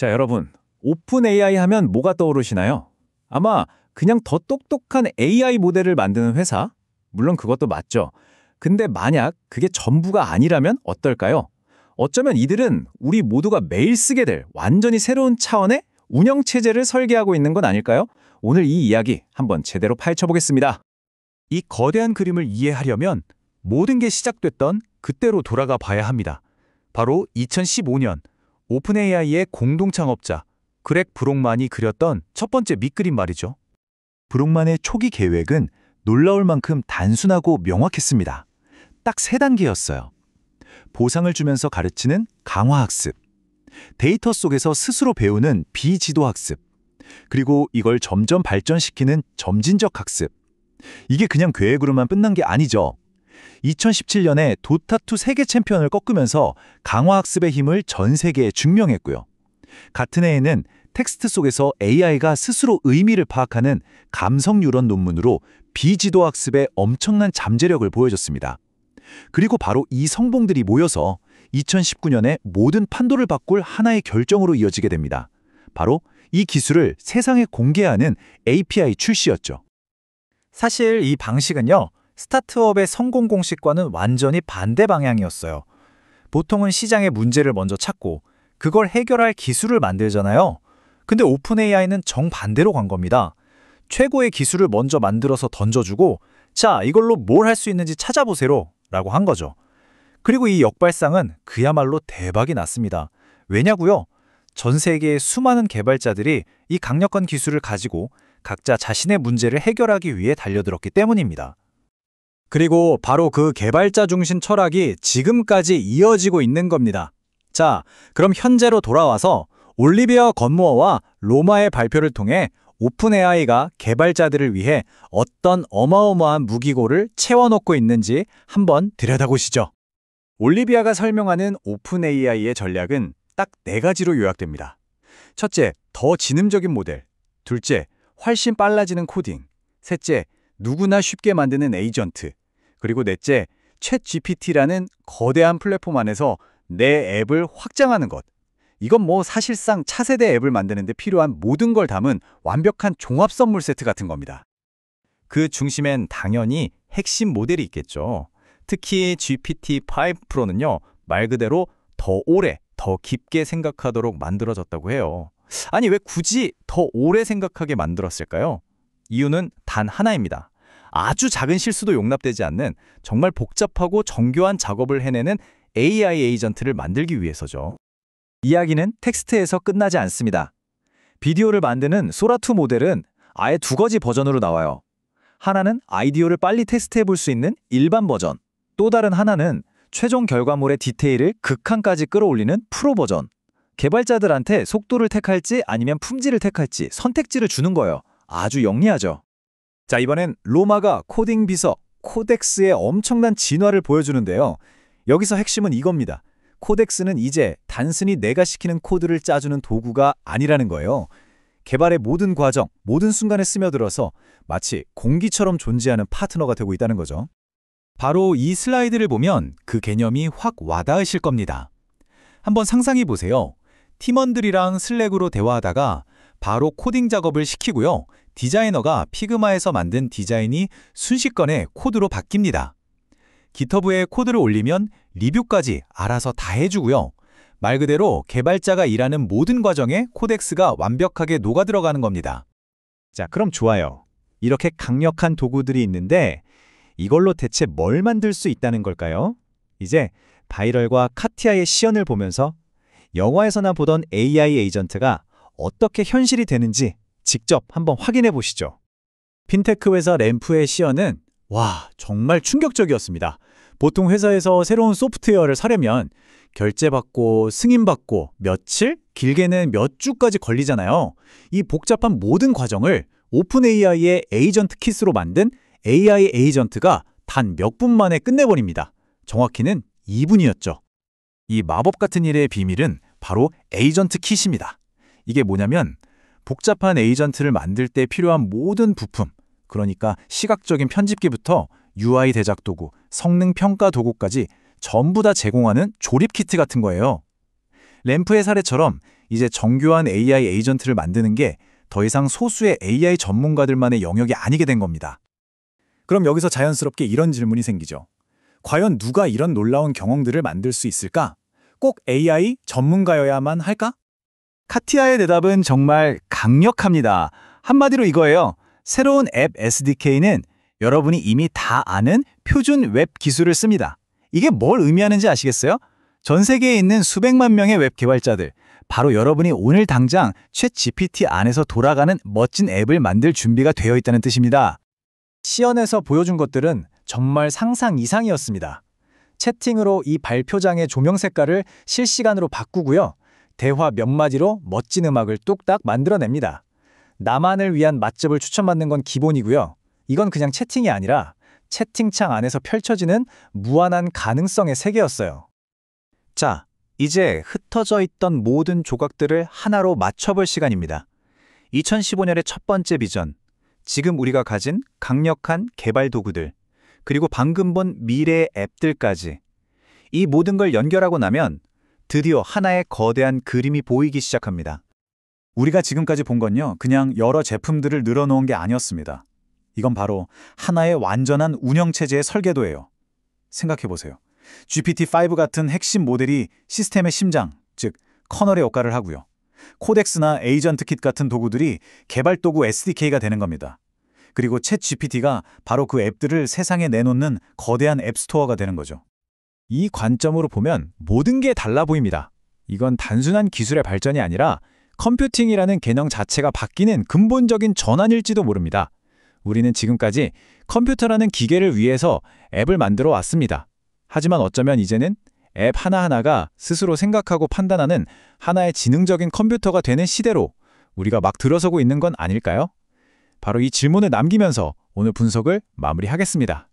자, 여러분, 오픈 AI 하면 뭐가 떠오르시나요? 아마 그냥 더 똑똑한 AI 모델을 만드는 회사? 물론 그것도 맞죠. 근데 만약 그게 전부가 아니라면 어떨까요? 어쩌면 이들은 우리 모두가 매일 쓰게 될 완전히 새로운 차원의 운영체제를 설계하고 있는 건 아닐까요? 오늘 이 이야기 한번 제대로 파헤쳐보겠습니다. 이 거대한 그림을 이해하려면 모든 게 시작됐던 그때로 돌아가 봐야 합니다. 바로 2015년 오픈 AI의 공동 창업자 그렉 브록만이 그렸던 첫 번째 밑그림 말이죠. 브록만의 초기 계획은 놀라울 만큼 단순하고 명확했습니다. 딱 3단계였어요. 보상을 주면서 가르치는 강화학습, 데이터 속에서 스스로 배우는 비지도학습, 그리고 이걸 점점 발전시키는 점진적 학습. 이게 그냥 계획으로만 끝난 게 아니죠. 2017년에 도타2 세계 챔피언을 꺾으면서 강화학습의 힘을 전 세계에 증명했고요. 같은 해에는 텍스트 속에서 AI가 스스로 의미를 파악하는 감성 뉴런 논문으로 비지도학습의 엄청난 잠재력을 보여줬습니다. 그리고 바로 이 성공들이 모여서 2019년에 모든 판도를 바꿀 하나의 결정으로 이어지게 됩니다. 바로 이 기술을 세상에 공개하는 API 출시였죠. 사실 이 방식은요, 스타트업의 성공 공식과는 완전히 반대 방향이었어요. 보통은 시장의 문제를 먼저 찾고 그걸 해결할 기술을 만들잖아요. 근데 오픈 AI는 정반대로 간 겁니다. 최고의 기술을 먼저 만들어서 던져주고 자, 이걸로 뭘 할 수 있는지 찾아보세요 라고 한 거죠. 그리고 이 역발상은 그야말로 대박이 났습니다. 왜냐고요? 전 세계의 수많은 개발자들이 이 강력한 기술을 가지고 각자 자신의 문제를 해결하기 위해 달려들었기 때문입니다. 그리고 바로 그 개발자 중심 철학이 지금까지 이어지고 있는 겁니다. 자, 그럼 현재로 돌아와서 올리비아 건무어와 로마의 발표를 통해 오픈 AI가 개발자들을 위해 어떤 어마어마한 무기고를 채워놓고 있는지 한번 들여다보시죠. 올리비아가 설명하는 오픈 AI의 전략은 딱 4가지로 요약됩니다. 첫째, 더 지능적인 모델. 둘째, 훨씬 빨라지는 코딩. 셋째, 누구나 쉽게 만드는 에이전트. 그리고 넷째, 챗 GPT라는 거대한 플랫폼 안에서 내 앱을 확장하는 것. 이건 뭐 사실상 차세대 앱을 만드는 데 필요한 모든 걸 담은 완벽한 종합 선물 세트 같은 겁니다. 그 중심엔 당연히 핵심 모델이 있겠죠. 특히 GPT-5 프로는요, 말 그대로 더 오래, 더 깊게 생각하도록 만들어졌다고 해요. 아니, 왜 굳이 더 오래 생각하게 만들었을까요? 이유는 단 하나입니다. 아주 작은 실수도 용납되지 않는 정말 복잡하고 정교한 작업을 해내는 AI 에이전트를 만들기 위해서죠. 이야기는 텍스트에서 끝나지 않습니다. 비디오를 만드는 소라2 모델은 아예 2가지 버전으로 나와요. 하나는 아이디어를 빨리 테스트해 볼 수 있는 일반 버전, 또 다른 하나는 최종 결과물의 디테일을 극한까지 끌어올리는 프로 버전. 개발자들한테 속도를 택할지 아니면 품질을 택할지 선택지를 주는 거예요. 아주 영리하죠. 자, 이번엔 로마가 코딩 비서 코덱스의 엄청난 진화를 보여주는데요. 여기서 핵심은 이겁니다. 코덱스는 이제 단순히 내가 시키는 코드를 짜주는 도구가 아니라는 거예요. 개발의 모든 과정, 모든 순간에 스며들어서 마치 공기처럼 존재하는 파트너가 되고 있다는 거죠. 바로 이 슬라이드를 보면 그 개념이 확 와닿으실 겁니다. 한번 상상해 보세요. 팀원들이랑 슬랙으로 대화하다가 바로 코딩 작업을 시키고요. 디자이너가 피그마에서 만든 디자인이 순식간에 코드로 바뀝니다. 기터브에 코드를 올리면 리뷰까지 알아서 다 해주고요. 말 그대로 개발자가 일하는 모든 과정에 코덱스가 완벽하게 녹아들어가는 겁니다. 자, 그럼 좋아요. 이렇게 강력한 도구들이 있는데 이걸로 대체 뭘 만들 수 있다는 걸까요? 이제 바이럴과 카티아의 시연을 보면서 영화에서나 보던 AI 에이전트가 어떻게 현실이 되는지 직접 한번 확인해 보시죠. 핀테크 회사 램프의 시연은 정말 충격적이었습니다. 보통 회사에서 새로운 소프트웨어를 사려면 결제받고 승인받고 며칠, 길게는 몇 주까지 걸리잖아요. 이 복잡한 모든 과정을 오픈 AI의 에이전트 킷으로 만든 AI 에이전트가 단 몇 분 만에 끝내버립니다. 정확히는 2분이었죠. 이 마법 같은 일의 비밀은 바로 에이전트 킷입니다. 이게 뭐냐면 복잡한 에이전트를 만들 때 필요한 모든 부품, 그러니까 시각적인 편집기부터 UI 제작 도구, 성능 평가 도구까지 전부 다 제공하는 조립 키트 같은 거예요. 램프의 사례처럼 이제 정교한 AI 에이전트를 만드는 게 더 이상 소수의 AI 전문가들만의 영역이 아니게 된 겁니다. 그럼 여기서 자연스럽게 이런 질문이 생기죠. 과연 누가 이런 놀라운 경험들을 만들 수 있을까? 꼭 AI 전문가여야만 할까? 카티아의 대답은 정말 강력합니다. 한마디로 이거예요. 새로운 앱 SDK는 여러분이 이미 다 아는 표준 웹 기술을 씁니다. 이게 뭘 의미하는지 아시겠어요? 전 세계에 있는 수백만 명의 웹 개발자들, 바로 여러분이 오늘 당장 챗 GPT 안에서 돌아가는 멋진 앱을 만들 준비가 되어 있다는 뜻입니다. 시연에서 보여준 것들은 정말 상상 이상이었습니다. 채팅으로 이 발표장의 조명 색깔을 실시간으로 바꾸고요. 대화 몇 마디로 멋진 음악을 뚝딱 만들어냅니다. 나만을 위한 맛집을 추천받는 건 기본이고요. 이건 그냥 채팅이 아니라 채팅창 안에서 펼쳐지는 무한한 가능성의 세계였어요. 자, 이제 흩어져 있던 모든 조각들을 하나로 맞춰볼 시간입니다. 2015년의 첫 번째 비전, 지금 우리가 가진 강력한 개발 도구들, 그리고 방금 본 미래의 앱들까지. 이 모든 걸 연결하고 나면 드디어 하나의 거대한 그림이 보이기 시작합니다. 우리가 지금까지 본 건요, 그냥 여러 제품들을 늘어놓은 게 아니었습니다. 이건 바로 하나의 완전한 운영체제의 설계도예요. 생각해보세요. GPT-5 같은 핵심 모델이 시스템의 심장, 즉 커널의 역할을 하고요. 코덱스나 에이전트 킷 같은 도구들이 개발 도구 SDK가 되는 겁니다. 그리고 챗 GPT가 바로 그 앱들을 세상에 내놓는 거대한 앱스토어가 되는 거죠. 이 관점으로 보면 모든 게 달라 보입니다. 이건 단순한 기술의 발전이 아니라 컴퓨팅이라는 개념 자체가 바뀌는 근본적인 전환일지도 모릅니다. 우리는 지금까지 컴퓨터라는 기계를 위해서 앱을 만들어 왔습니다. 하지만 어쩌면 이제는 앱 하나하나가 스스로 생각하고 판단하는 하나의 지능적인 컴퓨터가 되는 시대로 우리가 막 들어서고 있는 건 아닐까요? 바로 이 질문을 남기면서 오늘 분석을 마무리하겠습니다.